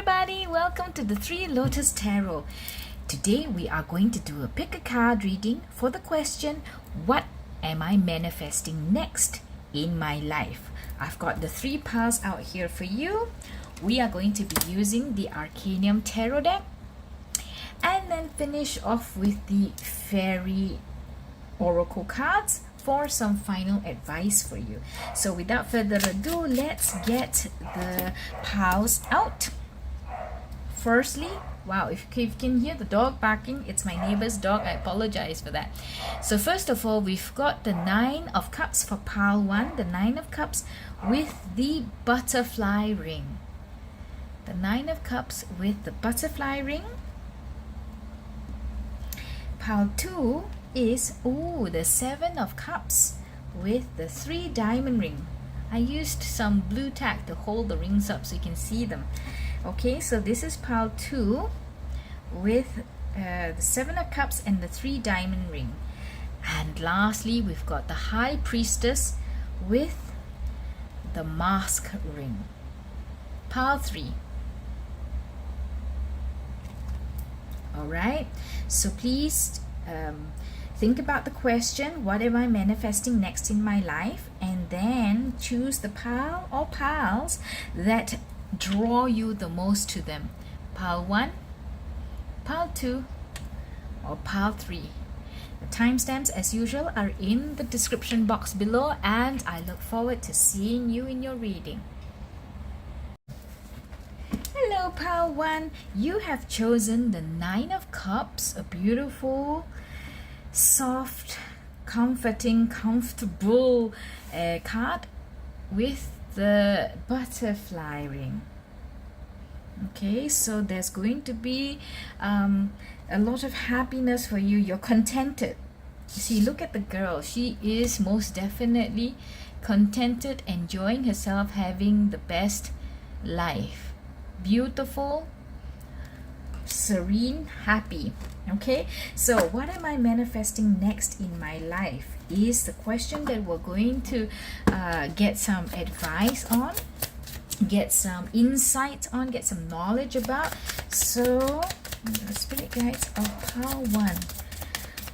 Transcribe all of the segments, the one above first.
everybody, welcome to the Three Lotus Tarot. Today we are going to do a pick a card reading for the question, what am I manifesting next in my life? I've got the three piles out here for you. We are going to be using the Arcanium Tarot deck and then finish off with the Fairy Oracle cards for some final advice for you. So without further ado, let's get the piles out. Firstly, wow, if you can hear the dog barking, it's my neighbor's dog. I apologize for that. So first of all, we've got the Nine of Cups for pile 1, the Nine of Cups with the butterfly ring. The Nine of Cups with the butterfly ring. Pile 2 is the Seven of Cups with the 3 diamond ring. I used some blue tack to hold the rings up so you can see them. Okay, so this is pile 2 with the 7 of Cups and the 3 diamond ring. And lastly, we've got the High Priestess with the mask ring. Pile 3. Alright, so please think about the question, what am I manifesting next in my life? And then choose the pile or piles that draw you the most to them. Pile 1, pile 2, or pile 3. The timestamps as usual are in the description box below, and I look forward to seeing you in your reading. Hello pile 1, you have chosen the Nine of Cups, a beautiful, soft, comforting, comfortable card with the butterfly ring. Okay, so there's going to be a lot of happiness for you. You're contented. See, look at the girl. She is most definitely contented, enjoying herself, having the best life. Beautiful, serene, happy. Okay, so what am I manifesting next in my life is the question that we're going to get some advice on, get some insight on, get some knowledge about. So the spirit guides of pile 1,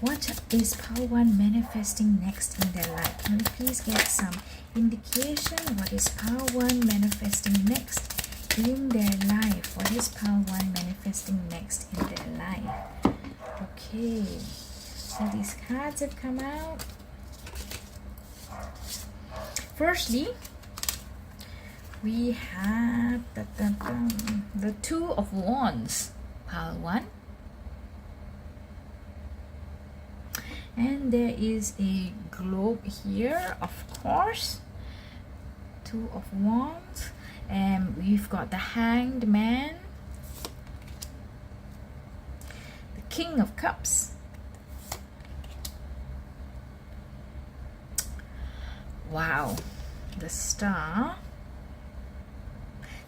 what is pile 1 manifesting next in their life? Can we please get some indication? What is pile 1 manifesting next in their life? What is pile 1 manifesting next in their life? Okay, so these cards have come out. Firstly, we have the Two of Wands, pile 1. And there is a globe here, of course. Two of Wands. And we've got the Hanged Man, the King of Cups, wow, the Star,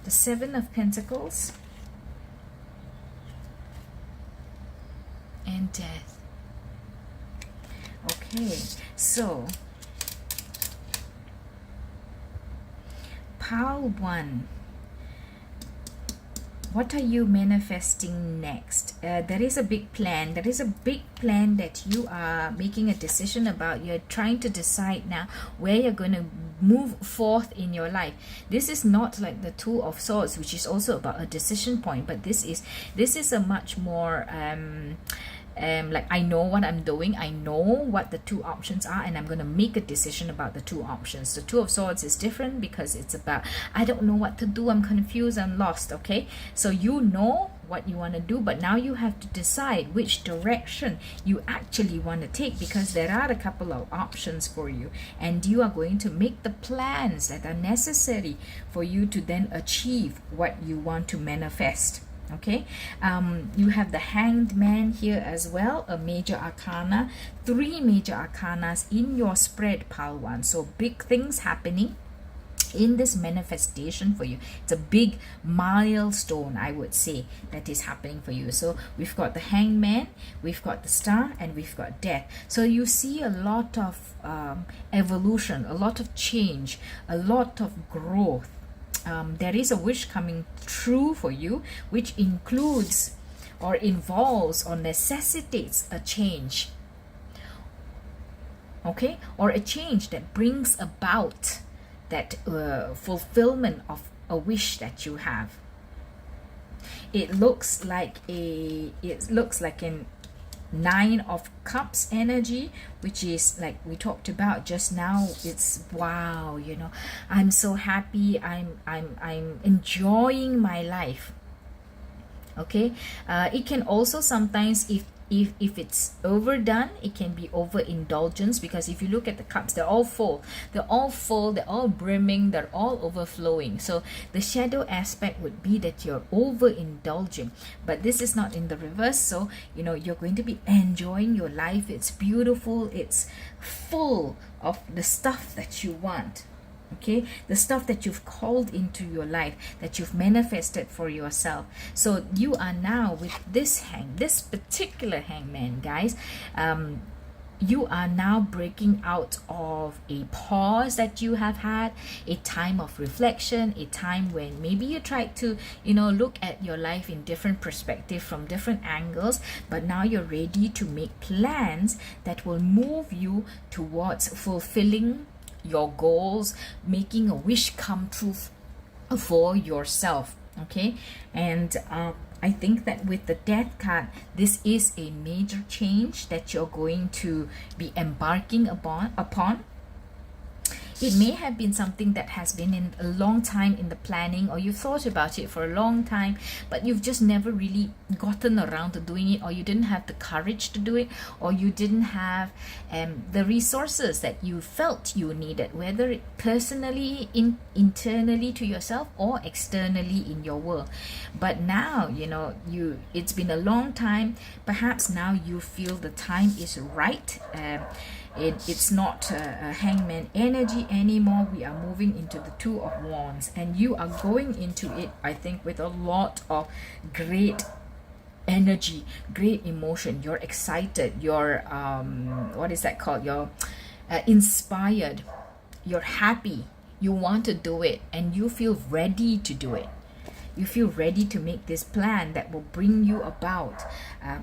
the Seven of Pentacles, and Death. Okay, so pile 1, what are you manifesting next? There is a big plan. There is a big plan that you are making a decision about. You're trying to decide now where you're going to move forth in your life. This is not like the Two of Swords, which is also about a decision point, but this is a much more like, I know what I'm doing, I know what the two options are, and I'm going to make a decision about the two options. The Two of Swords is different because it's about, I don't know what to do, I'm confused, I'm lost. Okay, so you know what you want to do, but now you have to decide which direction you actually want to take, because there are a couple of options for you, and you are going to make the plans that are necessary for you to then achieve what you want to manifest. Okay, you have the Hanged Man here as well, a major arcana, 3 major arcanas in your spread, pile 1. So big things happening in this manifestation for you. It's a big milestone, I would say, that is happening for you. So we've got the Hanged Man, we've got the Star, and we've got Death. So you see a lot of evolution, a lot of change, a lot of growth. there is a wish coming true for you, which includes or involves or necessitates a change, okay, or a change that brings about that fulfillment of a wish that you have. It looks like an 9 of Cups energy, which is like we talked about just now. It's wow, you know, I'm so happy, I'm enjoying my life. Okay, it can also sometimes, if it's overdone, it can be overindulgence, because if you look at the cups, they're all full, they're all brimming, they're all overflowing. So the shadow aspect would be that you're overindulging, but this is not in the reverse. So you know, you're going to be enjoying your life. It's beautiful, it's full of the stuff that you want. Okay, the stuff that you've called into your life, that you've manifested for yourself. So you are now with this particular hangman, guys, you are now breaking out of a pause that you have had, a time of reflection, a time when maybe you tried to, you know, look at your life in different perspective, from different angles, but now you're ready to make plans that will move you towards fulfilling your goals, making a wish come true for yourself. Okay, and I think that with the Death card, this is a major change that you're going to be embarking upon. It may have been something that has been in a long time in the planning, or you thought about it for a long time, but you've just never really gotten around to doing it, or you didn't have the courage to do it, or you didn't have the resources that you felt you needed, whether it personally, internally to yourself, or externally in your world. But now, you know, it's been a long time. Perhaps now you feel the time is right. It's not a hangman energy anymore. We are moving into the Two of Wands, and you are going into it, I think, with a lot of great energy, great emotion. You're excited, you're what is that called, you're inspired, you're happy, you want to do it, and you feel ready to do it. You feel ready to make this plan that will bring you about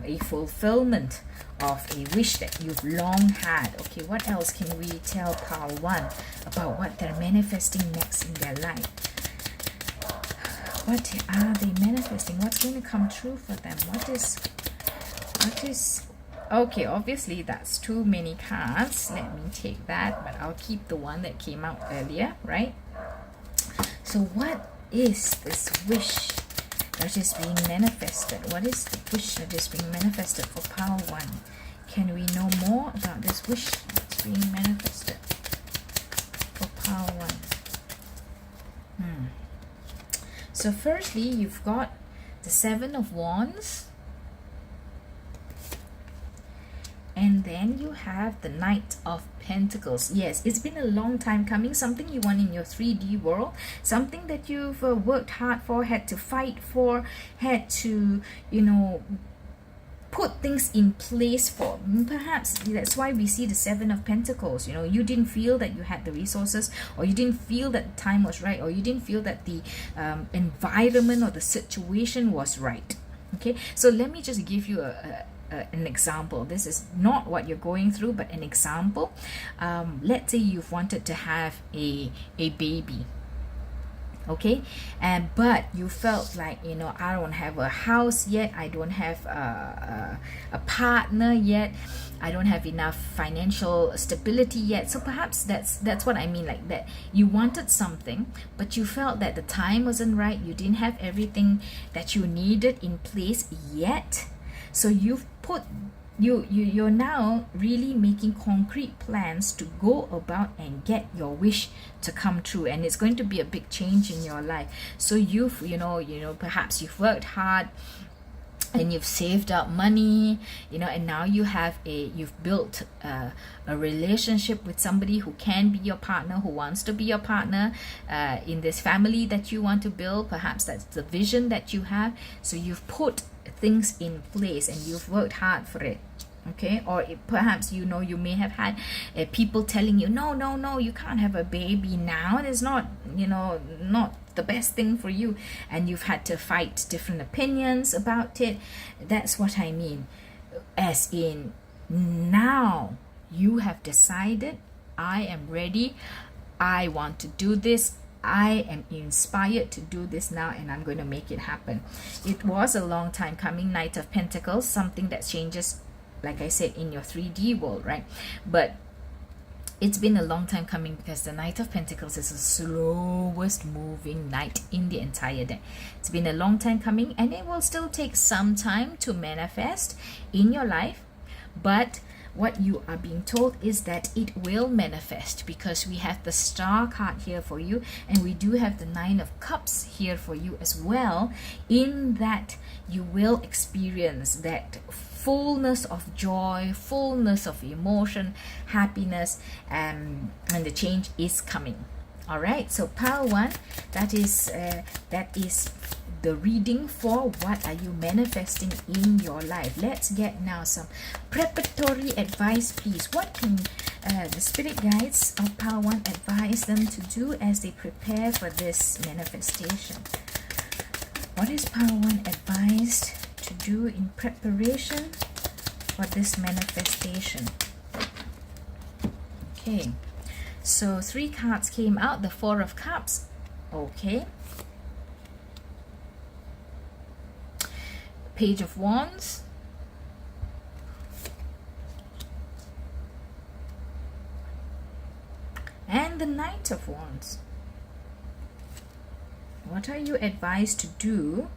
a fulfillment of a wish that you've long had. Okay, what else can we tell Pile 1 about what they're manifesting next in their life? What are they manifesting? What's going to come true for them? What is okay, obviously that's too many cards. Let me take that, but I'll keep the one that came out earlier, right? So what is this wish that is being manifested? What is the wish that is being manifested for Pile 1? Can we know more about this wish that's being manifested for Pile 1? So firstly, you've got the 7 of Wands, and then you have the Knight of Pentacles. Yes, it's been a long time coming. Something you want in your 3D world, something that you've worked hard for, had to fight for, had to, you know, put things in place for. Perhaps that's why we see the 7 of Pentacles. You know, you didn't feel that you had the resources, or you didn't feel that the time was right, or you didn't feel that the environment or the situation was right. Okay, so let me just give you an example. This is not what you're going through, but an example. Let's say you've wanted to have a baby, okay, but you felt like, you know, I don't have a house yet, I don't have a partner yet, I don't have enough financial stability yet. So perhaps that's what I mean, like that you wanted something, but you felt that the time wasn't right, you didn't have everything that you needed in place yet. So you're now really making concrete plans to go about and get your wish to come true, and it's going to be a big change in your life. So you know, perhaps you've worked hard and you've saved up money, you know, and now you've built a relationship with somebody who can be your partner, who wants to be your partner in this family that you want to build. Perhaps that's the vision that you have. So you've put things in place and you've worked hard for it. Okay, or perhaps, you know, you may have had people telling you, no, you can't have a baby now. It's not, you know, not the best thing for you, and you've had to fight different opinions about it. That's what I mean. As in, now you have decided, I am ready, I want to do this, I am inspired to do this now, and I'm going to make it happen. It was a long time coming, Knight of Pentacles, something that changes, like I said, in your 3D world, right? But it's been a long time coming, because the Knight of Pentacles is the slowest moving knight in the entire deck. It's been a long time coming, and it will still take some time to manifest in your life. But what you are being told is that it will manifest, because we have the Star card here for you, and we do have the Nine of Cups here for you as well, in that you will experience that fullness of joy, fullness of emotion, happiness, and the change is coming. All right, so pile 1, that is the reading for what are you manifesting in your life. Let's get now some preparatory advice, please. What can the spirit guides of pile 1 advise them to do as they prepare for this manifestation? What is pile 1 advised to do in preparation for this manifestation? Okay, so 3 cards came out, the 4 of Cups. Okay, Page of Wands, and the Knight of Wands. What are you advised to do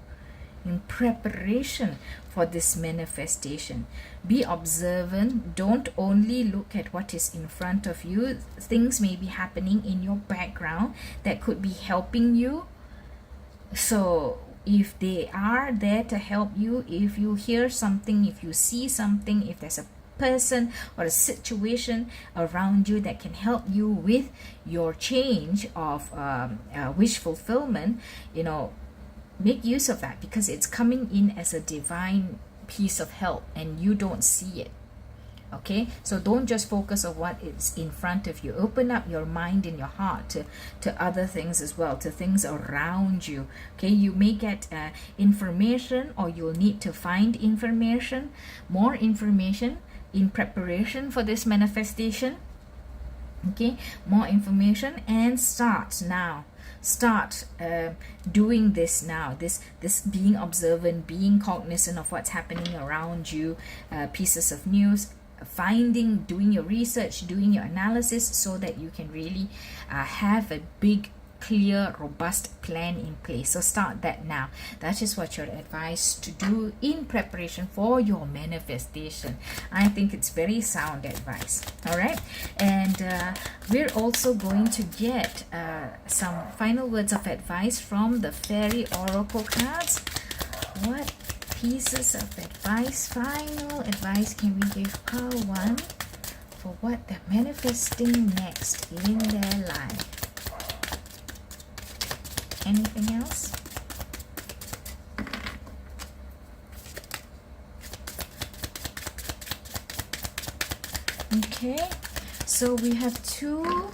in preparation for this manifestation? Be observant. Don't only look at what is in front of you. Things may be happening in your background that could be helping you. So if they are there to help you, if you hear something, if you see something, if there's a person or a situation around you that can help you with your change of wish fulfillment, you know, make use of that, because it's coming in as a divine piece of help and you don't see it. Okay, so don't just focus on what is in front of you. Open up your mind and your heart to other things as well, to things around you. Okay, you may get information, or you'll need to find information, more information in preparation for this manifestation. Okay, more information, and start now. Start doing this now. This being observant, being cognizant of what's happening around you, pieces of news, finding, doing your research, doing your analysis, so that you can really have a big, clear, robust plan in place. So start that now. That is what you're advised to do in preparation for your manifestation. I think it's very sound advice. All right, and we're also going to get some final words of advice from the Fairy Oracle cards. What pieces of advice, final advice, can we give pile 1 for what they're manifesting next in their life? Anything else? Okay, so we have 2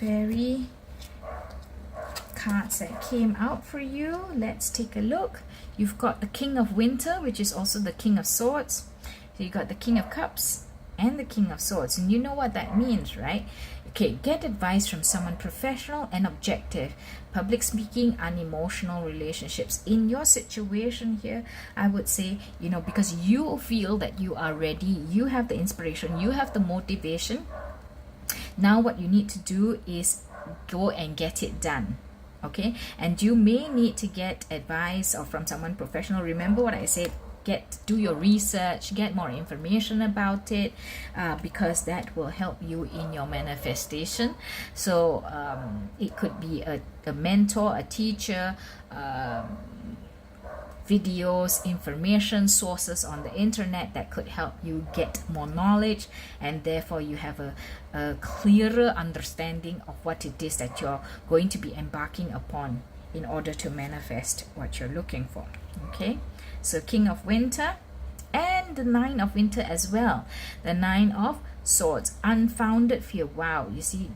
fairy cards that came out for you. Let's take a look. You've got the King of Winter, which is also the King of Swords. So you got the King of Cups and the King of Swords, and you know what that means, right? Okay, get advice from someone professional and objective. Public speaking, unemotional relationships. In your situation here, I would say, you know, because you feel that you are ready, you have the inspiration, you have the motivation. Now what you need to do is go and get it done. Okay, and you may need to get advice or from someone professional. Remember what I said, do your research, get more information about it, because that will help you in your manifestation. So it could be a mentor, a teacher, videos, information sources on the internet that could help you get more knowledge, and therefore you have a clearer understanding of what it is that you're going to be embarking upon in order to manifest what you're looking for. Okay, so King of Winter and the Nine of Winter as well. The Nine of Swords, unfounded fear. Wow, you see,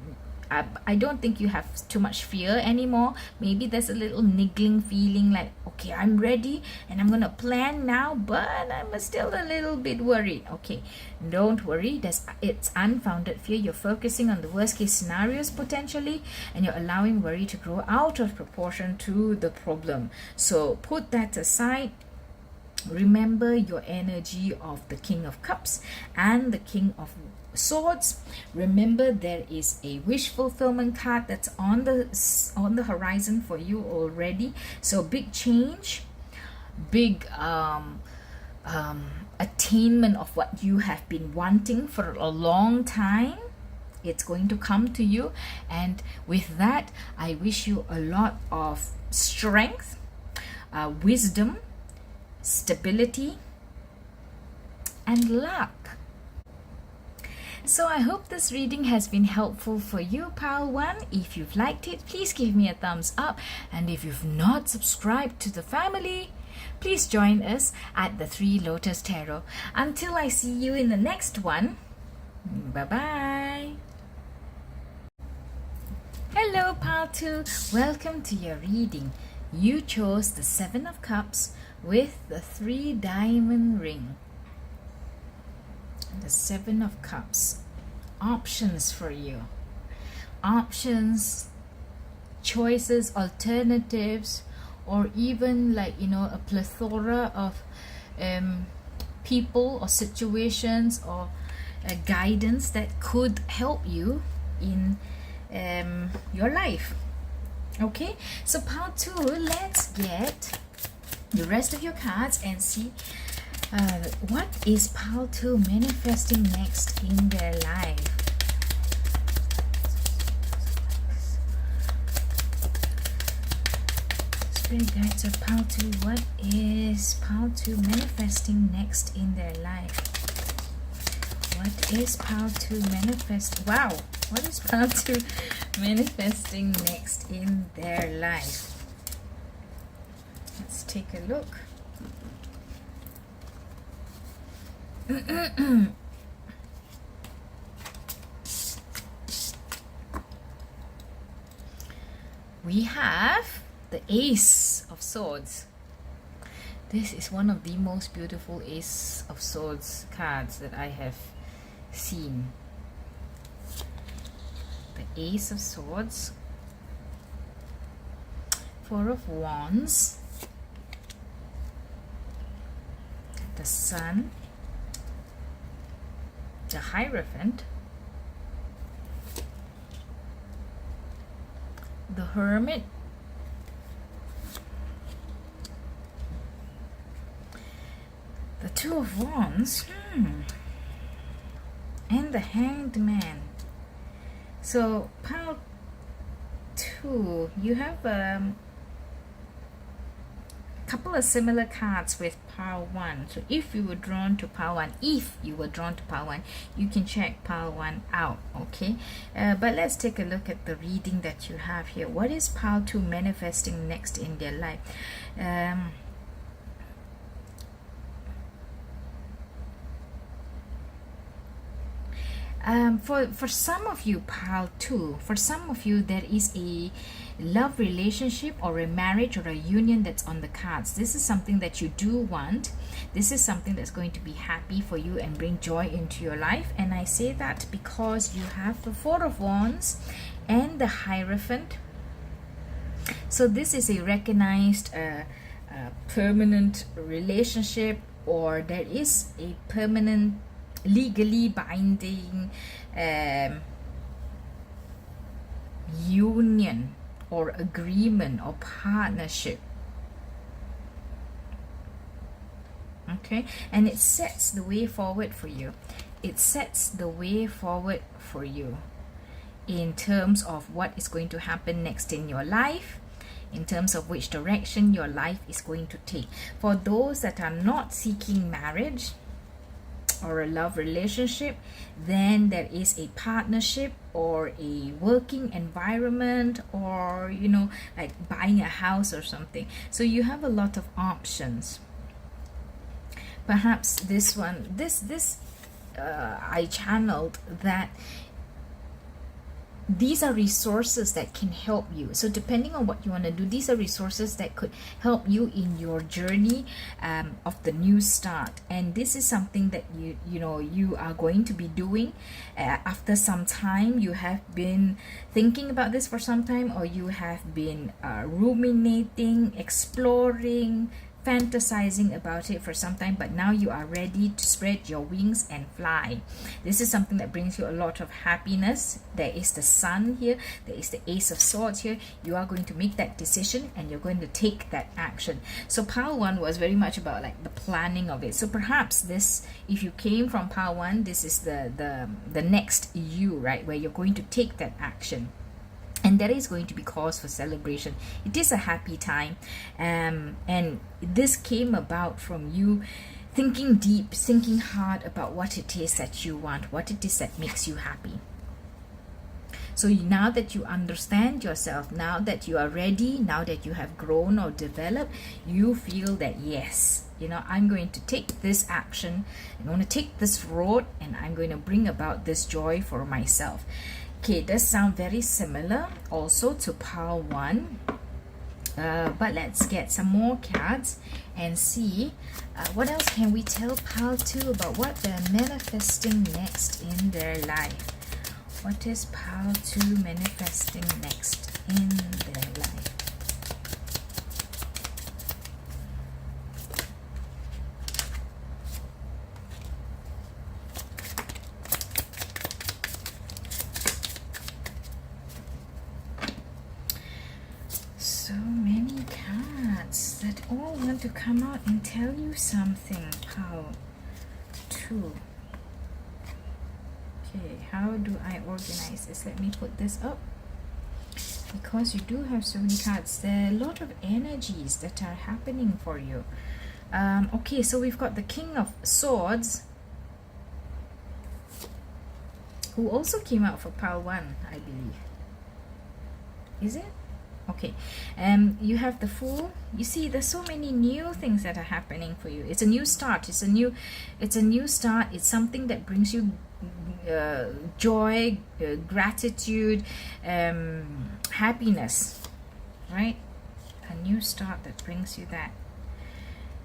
I don't think you have too much fear anymore. Maybe there's a little niggling feeling like, okay, I'm ready and I'm gonna plan now, but I'm still a little bit worried. Okay, don't worry, it's unfounded fear. You're focusing on the worst case scenarios potentially, and you're allowing worry to grow out of proportion to the problem. So put that aside. Remember your energy of the King of Cups and the King of Swords. Remember, there is a wish fulfillment card that's on the horizon for you already. So big change, big attainment of what you have been wanting for a long time. It's going to come to you, and with that, I wish you a lot of strength, wisdom, stability, and luck. So I hope this reading has been helpful for you, Pile 1. If you've liked it, please give me a thumbs up, and if you've not subscribed to the family, please join us at the 3 Lotus Tarot. Until I see you in the next one, bye bye. Hello, Pile 2. Welcome to your reading. You chose the 7 of Cups with the 3 diamond ring. The 7 of Cups. Options for you. Options, choices, alternatives, or even like, a plethora of people or situations or guidance that could help you in your life. Okay, so part 2, let's get the rest of your cards and see what is pile 2 manifesting next in their life. Spirit guides of pile 2, what is pile 2 manifesting next in their life? What is pile 2 manifest? Wow, what is pile 2 manifesting next in their life? Let's take a look. We have the Ace of Swords. This is one of the most beautiful Ace of Swords cards that I have seen. The Ace of Swords, 4 of Wands, the Sun, the Hierophant, the Hermit, the 2 of Wands, and the Hanged Man. So pile 2, you have a couple of similar cards with pile 1. So if you were drawn to pile 1, you can check pile 1 out. Okay, but let's take a look at the reading that you have here. What is pile 2 manifesting next in their life? For some of you, pile 2, for some of you, there is a love relationship or a marriage or a union that's on the cards. This is something that you do want. This is something that's going to be happy for you and bring joy into your life. And I say that because you have the 4 of Wands and the Hierophant. So this is a recognized permanent relationship, or there is a permanent legally binding union or agreement or partnership. Okay, and it sets the way forward for you. It sets the way forward for you in terms of what is going to happen next in your life, in terms of which direction your life is going to take. For those that are not seeking marriage or a love relationship, then there is a partnership or a working environment, or like buying a house or something. So you have a lot of options. Perhaps this one, I channeled that these are resources that can help you. So depending on what you want to do, these are resources that could help you in your journey of the new start. And this is something that you are going to be doing after some time. You have been thinking about this for some time, or you have been ruminating, exploring, fantasizing about it for some time, but now you are ready to spread your wings and fly. This is something that brings you a lot of happiness. There is the sun here, there is the Ace of Swords here. You are going to make that decision and you're going to take that action. So pile 1 was very much about like the planning of it. So perhaps this, if you came from pile 1, this is the next you, right, where you're going to take that action. And there is going to be cause for celebration. It is a happy time. And this came about from you thinking deep, thinking hard about what it is that you want, what it is that makes you happy. So now that you understand yourself, now that you are ready, now that you have grown or developed, you feel that yes, I'm going to take this action, I'm going to take this road, and I'm going to bring about this joy for myself. Okay, it does sound very similar also to pile 1, but let's get some more cards and see what else can we tell pile 2 about what they're manifesting next in their life. What is pile 2 manifesting next in their life? To come out and tell you something, pile 2. Okay, how do I organize this? Let me put this up, because you do have so many cards. There are a lot of energies that are happening for you. Okay, so we've got the King of Swords, who also came out for pile 1, I believe. Is it? Okay, you have the Fool. You see, there's so many new things that are happening for you. It's a new start. It's a new start. It's something that brings you joy, gratitude, happiness, right? A new start that brings you that.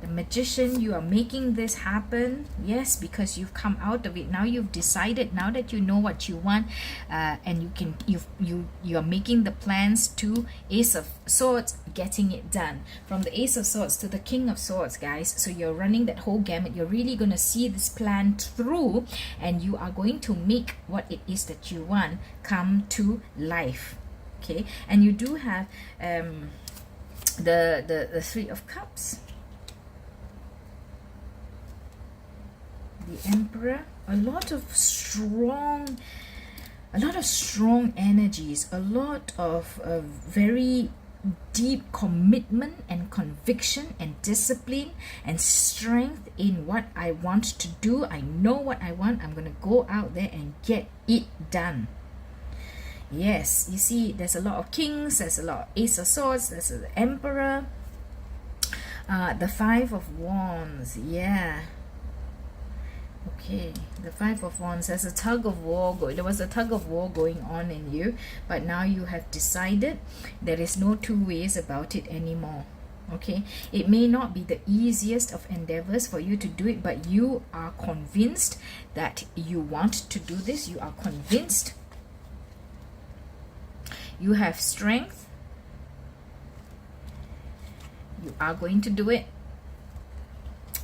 The Magician, you are making this happen, yes, because you've come out of it. Now you've decided, now that you know what you want, and you are making the plans to Ace of Swords, getting it done. From the Ace of Swords to the King of Swords, guys. So you're running that whole gamut. You're really going to see this plan through, and you are going to make what it is that you want come to life. Okay, and you do have the Three of Cups. The Emperor, a lot of strong energies, a lot of very deep commitment and conviction and discipline and strength in what I want to do. I know what I want. I'm going to go out there and get it done. Yes, you see, there's a lot of kings, there's a lot of Ace of Swords, there's the Emperor, the Five of Wands, yeah. Okay, the Five of Wands. There's a tug of war. There was a tug of war going on in you, but now you have decided there is no two ways about it anymore. Okay, it may not be the easiest of endeavors for you to do it, but you are convinced that you want to do this. You are convinced. You have strength. You are going to do it.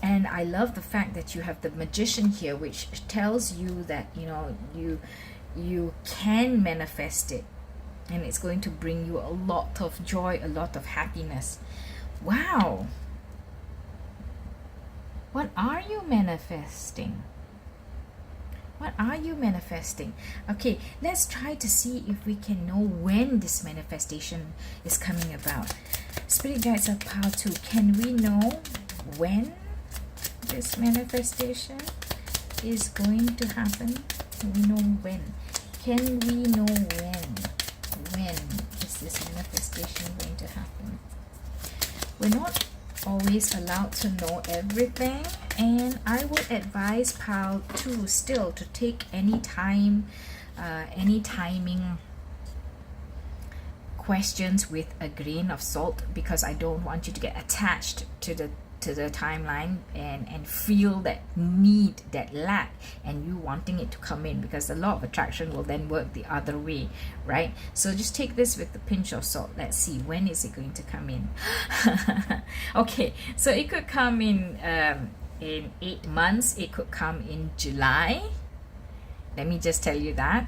And I love the fact that you have the Magician here, which tells you that you can manifest it, and it's going to bring you a lot of joy, a lot of happiness. Wow, what are you manifesting? What are you manifesting? Okay, let's try to see if we can know when this manifestation is coming about. Spirit guides of Pile 2, can we know when this manifestation is going to happen? Can we know when? Can we know when? When is this manifestation going to happen? We're not always allowed to know everything, and I would advise Pile 2 still to take any time, any timing questions with a grain of salt, because I don't want you to get attached to the timeline and feel that need, that lack, and you wanting it to come in, because the law of attraction will then work the other way, right? So just take this with a pinch of salt. Let's see, when is it going to come in? Okay, so it could come in 8 months, it could come in July. Let me just tell you that.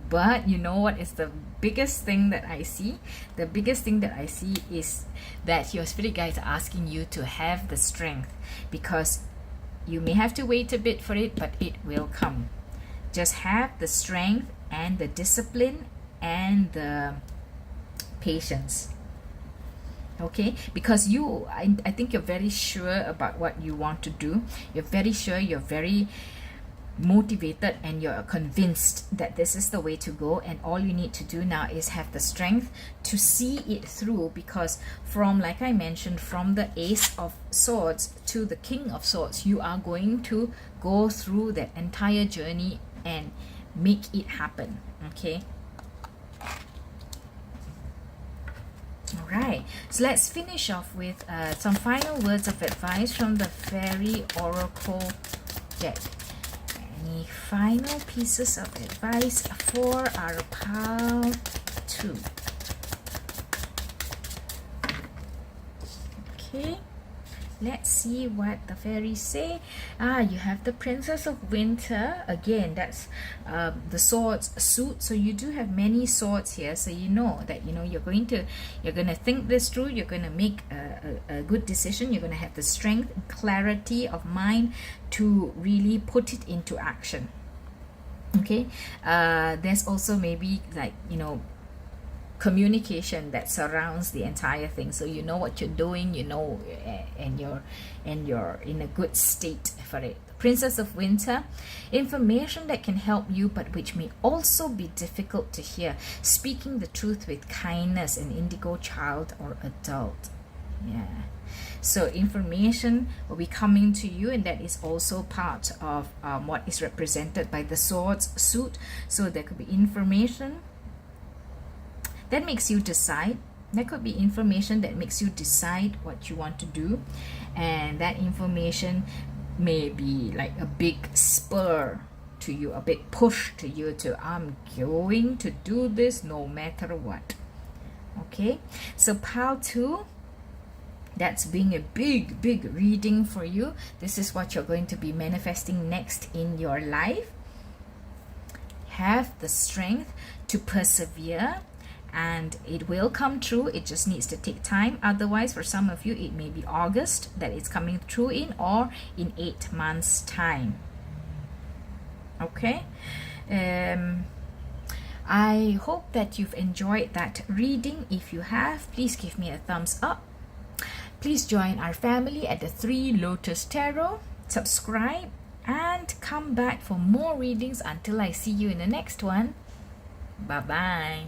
But you know what is the biggest thing that I see? The biggest thing that I see is that your spirit guides are asking you to have the strength, because you may have to wait a bit for it, but it will come. Just have the strength and the discipline and the patience. Okay, because I think you're very sure about what you want to do. You're very sure, you're very motivated, and you're convinced that this is the way to go, and all you need to do now is have the strength to see it through, because from, like I mentioned, from the Ace of Swords to the King of Swords, you are going to go through that entire journey and make it happen. Okay, all right, so let's finish off with some final words of advice from the Fairy Oracle deck. Any final pieces of advice for our pile 2? Okay, let's see what the fairies say. You have the Princess of Winter. Again, that's the swords suit. So you do have many swords here. So you know that you're going to think this through. You're going to make a good decision. You're going to have the strength and clarity of mind to really put it into action. Okay, there's also maybe like communication that surrounds the entire thing, so you know what you're doing, and you're in a good state for it. Princess of Winter, information that can help you but which may also be difficult to hear. Speaking the truth with kindness, an indigo child or adult. Yeah, so information will be coming to you, and that is also part of what is represented by the swords suit. So there could be information that makes you decide. There could be information that makes you decide what you want to do, and that information may be like a big spur to you, a big push to you to I'm going to do this no matter what. Okay, so pile 2, that's being a big reading for you. This is what you're going to be manifesting next in your life. Have the strength to persevere, and it will come true. It just needs to take time. Otherwise, for some of you, it may be August that it's coming through in, or in 8 months time. Okay, I hope that you've enjoyed that reading. If you have, please give me a thumbs up. Please join our family at the 3 Lotus Tarot. Subscribe and come back for more readings. Until I see you in the next one. Bye bye.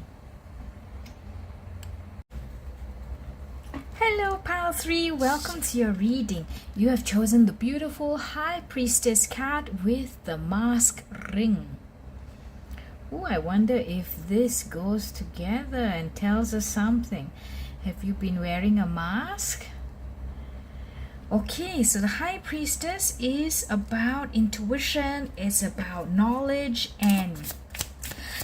Hello pile 3, welcome to your reading. You have chosen the beautiful High Priestess card with the mask ring. Oh, I wonder if this goes together and tells us something. Have you been wearing a mask? Okay, so the High Priestess is about intuition, it's about knowledge and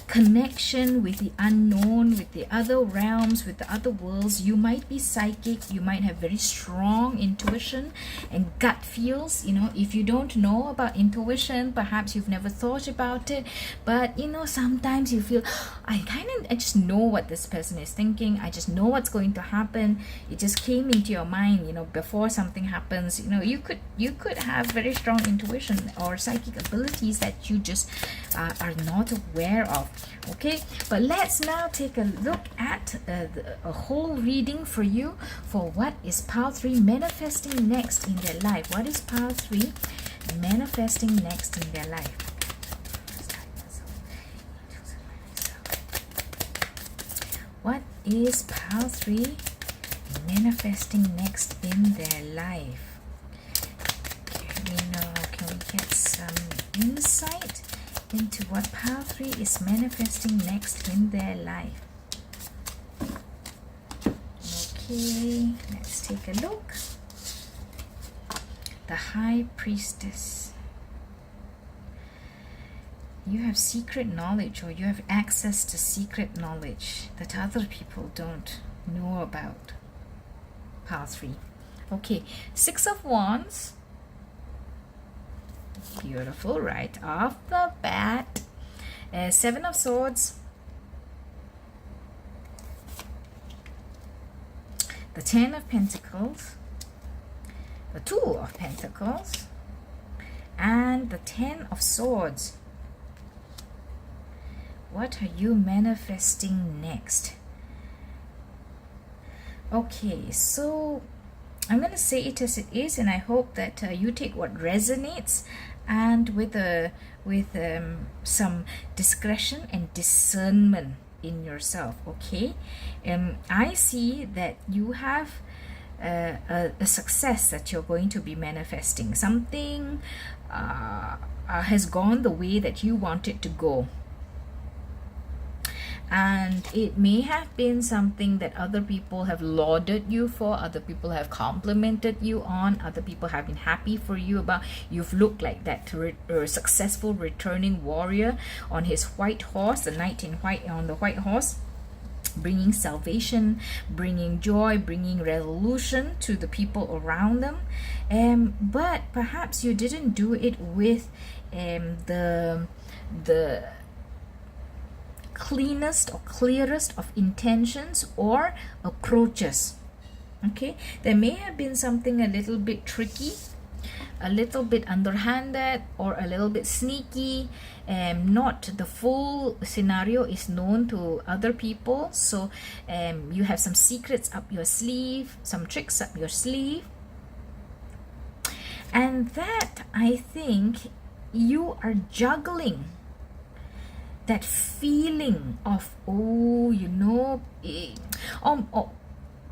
connection with the unknown, with the other realms, with the other worlds. You might be psychic, you might have very strong intuition and gut feels. If you don't know about intuition, perhaps you've never thought about it, but sometimes you feel I just know what this person is thinking, I just know what's going to happen. It just came into your mind before something happens. You could have very strong intuition or psychic abilities that you just are not aware of. Okay, but let's now take a look at a whole reading for you for what is pile 3 manifesting next in their life. What is pile 3 manifesting next in their life? What is pile 3 manifesting next in their life? Can we get some insight into what pile 3 is manifesting next in their life? Okay, let's take a look. The High Priestess. You have secret knowledge, or you have access to secret knowledge that other people don't know about. Pile 3. Okay, 6 of Wands. Beautiful, right off the bat. 7 of Swords. The 10 of Pentacles. The 2 of Pentacles. And the 10 of Swords. What are you manifesting next? Okay, so I'm going to say it as it is, and I hope that you take what resonates, and with some discretion and discernment in yourself. Okay, I see that you have a success that you're going to be manifesting. Something has gone the way that you want it to go. And it may have been something that other people have lauded you for, other people have complimented you on, other people have been happy for you about. You've looked like that successful returning warrior on his white horse, the knight in white on the white horse, bringing salvation, bringing joy, bringing resolution to the people around them. But perhaps you didn't do it with the cleanest or clearest of intentions or approaches. Okay, there may have been something a little bit tricky, a little bit underhanded, or a little bit sneaky. Not the full scenario is known to other people, so you have some secrets up your sleeve, some tricks up your sleeve, and that, I think, you are juggling that feeling of,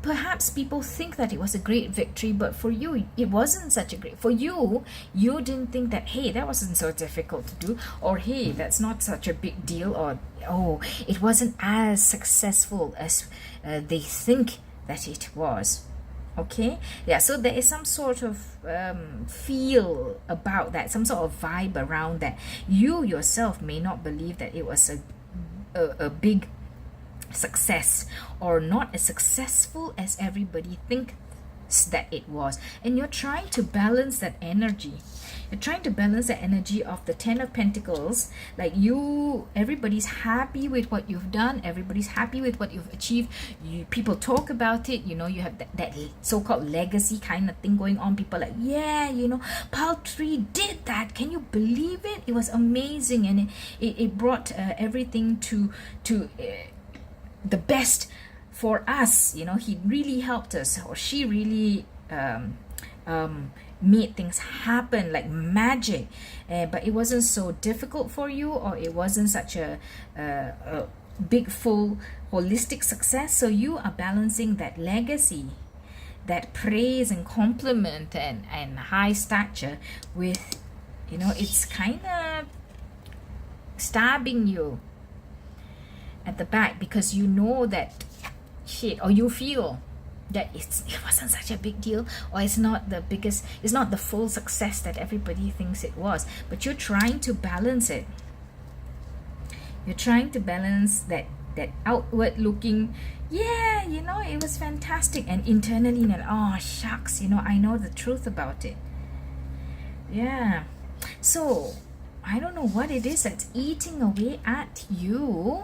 perhaps people think that it was a great victory, but for you, it wasn't such a great. For you, you didn't think that, hey, that wasn't so difficult to do, or hey, that's not such a big deal, or oh, it wasn't as successful as they think that it was. Okay, yeah, so there is some sort of feel about that, some sort of vibe around that. You yourself may not believe that it was a big success, or not as successful as everybody thinks that it was, and you're trying to balance that energy. You're trying to balance the energy of the 10 of Pentacles. Like everybody's happy with what you've done. Everybody's happy with what you've achieved. People talk about it. You have that so-called legacy kind of thing going on. People are like, yeah, Pile 3 did that. Can you believe it? It was amazing. And it brought everything to the best for us. He really helped us, or she really made things happen like magic, but it wasn't so difficult for you, or it wasn't such a big, full, holistic success. So you are balancing that legacy, that praise and compliment and high stature with, it's kind of stabbing you at the back, because you know that shit, or you feel that it wasn't such a big deal, or it's not the biggest, it's not the full success that everybody thinks it was. But you're trying to balance it. You're trying to balance that outward looking, yeah, it was fantastic, and internally, oh shucks, I know the truth about it. Yeah, so I don't know what it is that's eating away at you,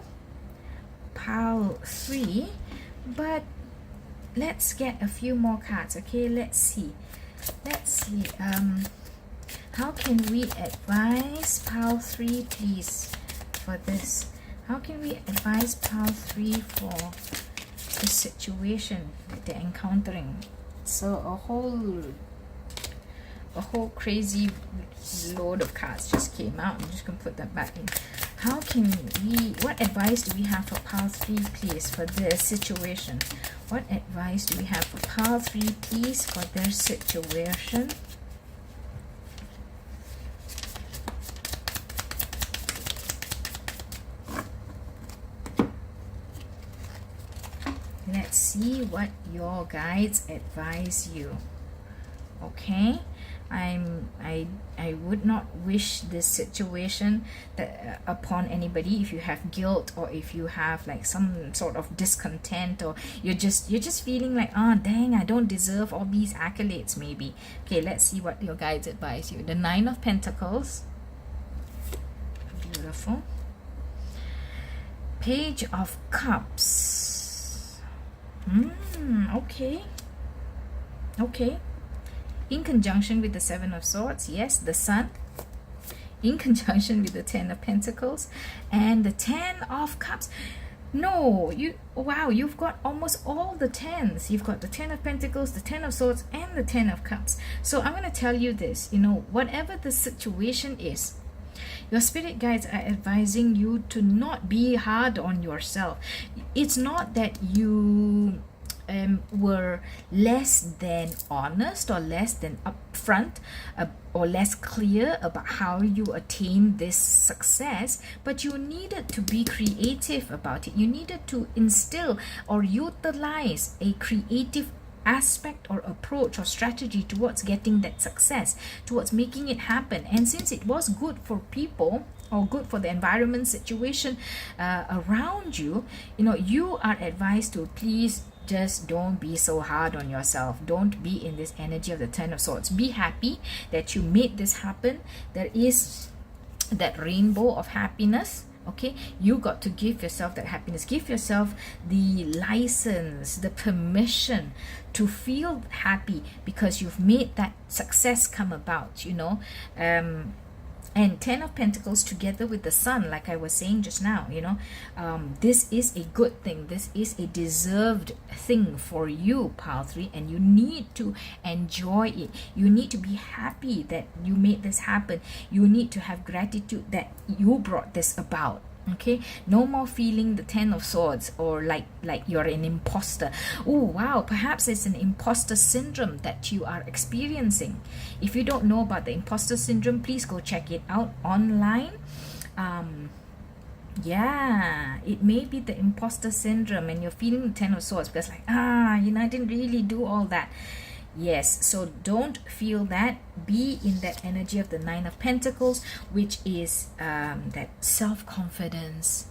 Pile 3, but let's get a few more cards. Okay, let's see. How can we advise Pile 3, please, for this? How can we advise Pile 3 for the situation that they're encountering? So a whole crazy load of cards just came out. I'm just gonna put that back in. How can what advice do we have for Pile 3, please, for their situation? What advice do we have for Pile 3, please, for their situation? Let's see what your guides advise you. Okay, I would not wish this situation that upon anybody. If you have guilt, or if you have like some sort of discontent, or you're just feeling like, oh dang, I don't deserve all these accolades maybe. Okay, let's see what your guides advise you. The Nine of Pentacles, beautiful. Page of Cups. Okay, in conjunction with the Seven of Swords, yes, the Sun, in conjunction with the Ten of Pentacles and the Ten of Cups. No, wow, you've got almost all the tens. You've got the Ten of Pentacles, the Ten of Swords, and the Ten of Cups. So I'm going to tell you this, whatever the situation is, your spirit guides are advising you to not be hard on yourself. It's not that you were less than honest, or less than upfront, or less clear about how you attain this success, but you needed to be creative about it. You needed to instill or utilize a creative aspect or approach or strategy towards getting that success, towards making it happen. And since it was good for people, or good for the environment situation around you, you are advised to please just don't be so hard on yourself. Don't be in this energy of the Ten of Swords. Be happy that you made this happen. There is that rainbow of happiness. Okay, you got to give yourself that happiness. Give yourself the license, the permission to feel happy because you've made that success come about, and Ten of Pentacles together with the Sun, like I was saying just now, this is a good thing. This is a deserved thing for you, Pile 3, and you need to enjoy it. You need to be happy that you made this happen. You need to have gratitude that you brought this about. Okay, no more feeling the Ten of Swords, or like you're an imposter. Oh wow, perhaps it's an imposter syndrome that you are experiencing. If you don't know about the imposter syndrome, please go check it out online. Yeah, it may be the imposter syndrome, and you're feeling the Ten of Swords because I didn't really do all that. Yes, so don't feel that. Be in that energy of the Nine of Pentacles, which is that self-confidence.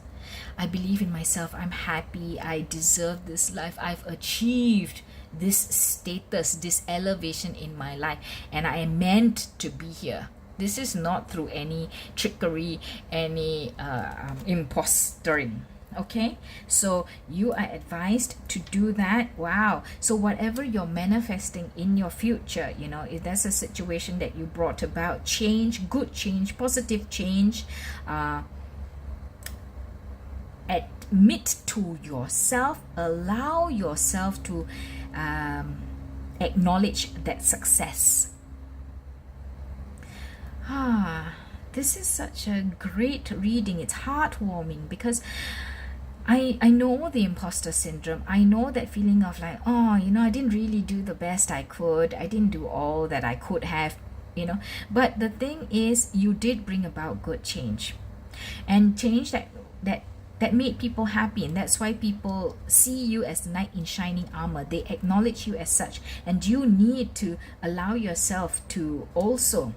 I believe in myself. I'm happy. I deserve this life. I've achieved this status, this elevation in my life, and I am meant to be here. This is not through any trickery, any impostering. Okay, so you are advised to do that. Wow. So whatever you're manifesting in your future, if there's a situation that you brought about, change, good change, positive change, admit to yourself, allow yourself to acknowledge that success. This is such a great reading. It's heartwarming because I know the imposter syndrome. I know that feeling of like, I didn't really do the best I could. I didn't do all that I could have, But the thing is, you did bring about good change, and change that made people happy, and that's why people see you as the knight in shining armor. They acknowledge you as such, and you need to allow yourself to also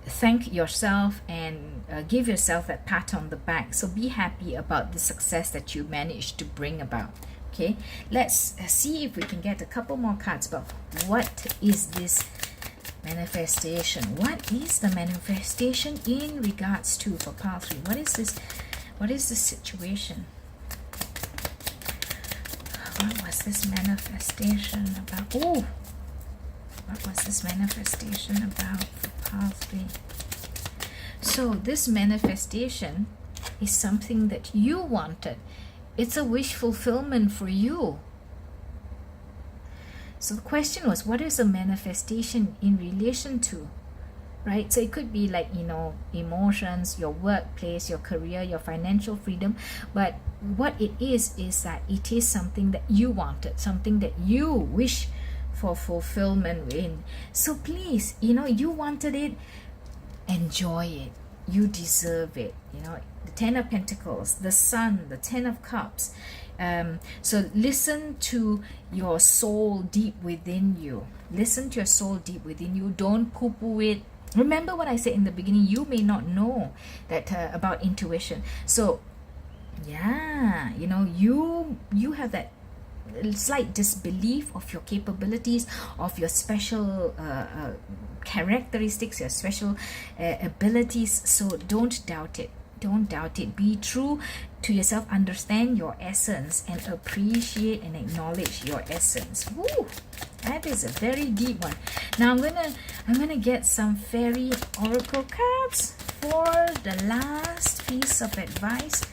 thank yourself and give yourself that pat on the back. So be happy about the success that you managed to bring about. Okay, let's see if we can get a couple more cards about what is this manifestation. What is the manifestation in regards to for Pile 3? What is this? What is the situation? What was this manifestation about? Oh, what was this manifestation about for Pile 3? So this manifestation is something that you wanted. It's a wish fulfillment for you. So the question was, what is a manifestation in relation to? Right? So it could be like, emotions, your workplace, your career, your financial freedom. But what it is that it is something that you wanted, something that you wish for fulfillment in. So please, you wanted it, enjoy it. you deserve it. You know, the Ten of Pentacles, the Sun, the Ten of Cups. So listen to your soul deep within you. Listen to your soul deep within you. Don't poo-poo it. Remember what I said in the beginning, you may not know that about intuition. So yeah, you know, you have that slight disbelief of your capabilities, of your special characteristics, your special abilities. So don't doubt it. Don't doubt it. Be true to yourself. Understand your essence and appreciate and acknowledge your essence. Woo! That is a very deep one. Now I'm gonna get some fairy oracle cards for the last piece of advice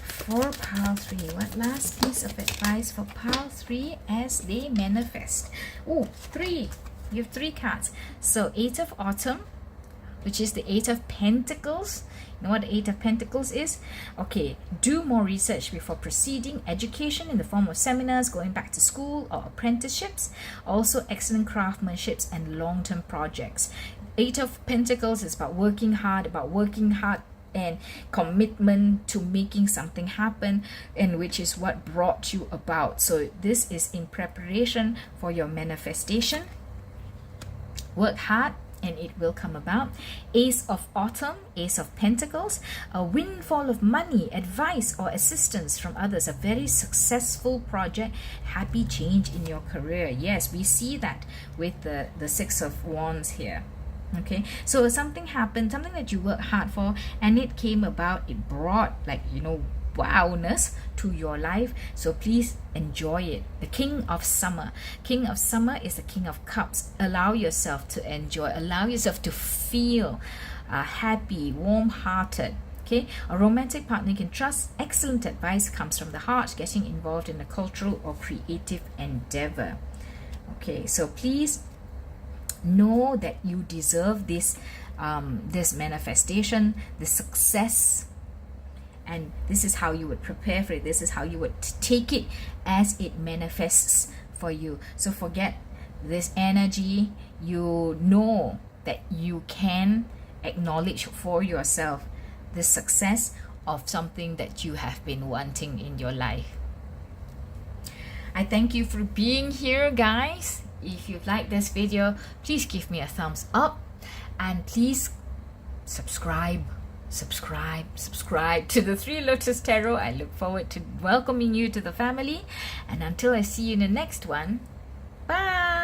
for pile 3. What last piece of advice for pile 3 as they manifest? Oh, 3. You have 3 cards. So 8 of Autumn, which is the 8 of Pentacles. You know what the 8 of Pentacles is? Okay, do more research before proceeding. Education in the form of seminars, going back to school or apprenticeships. Also excellent craftsmanships and long-term projects. 8 of Pentacles is about working hard and commitment to making something happen, and which is what brought you about. So this is in preparation for your manifestation. Work hard and it will come about. Ace of Autumn, Ace of Pentacles, a windfall of money, advice or assistance from others, a very successful project, happy change in your career. Yes, we see that with the 6 of Wands here. Okay, so something happened, something that you worked hard for, and it came about. It brought, like, you know, wowness to your life. So please enjoy it. The King of Summer. King of Summer is the King of Cups. Allow yourself to enjoy. Allow yourself to feel happy, warm-hearted. Okay, a romantic partner you can trust. Excellent advice comes from the heart. Getting involved in a cultural or creative endeavor. Okay, so please know that you deserve this this manifestation, this success, and this is how you would prepare for it. This is how you would take it as it manifests for you. So forget this energy. You know that you can acknowledge for yourself the success of something that you have been wanting in your life. I thank you for being here, guys. If you like this video, please give me a thumbs up, and please subscribe to the Three Lotus Tarot. I look forward to welcoming you to the family, and until I see you in the next one, bye.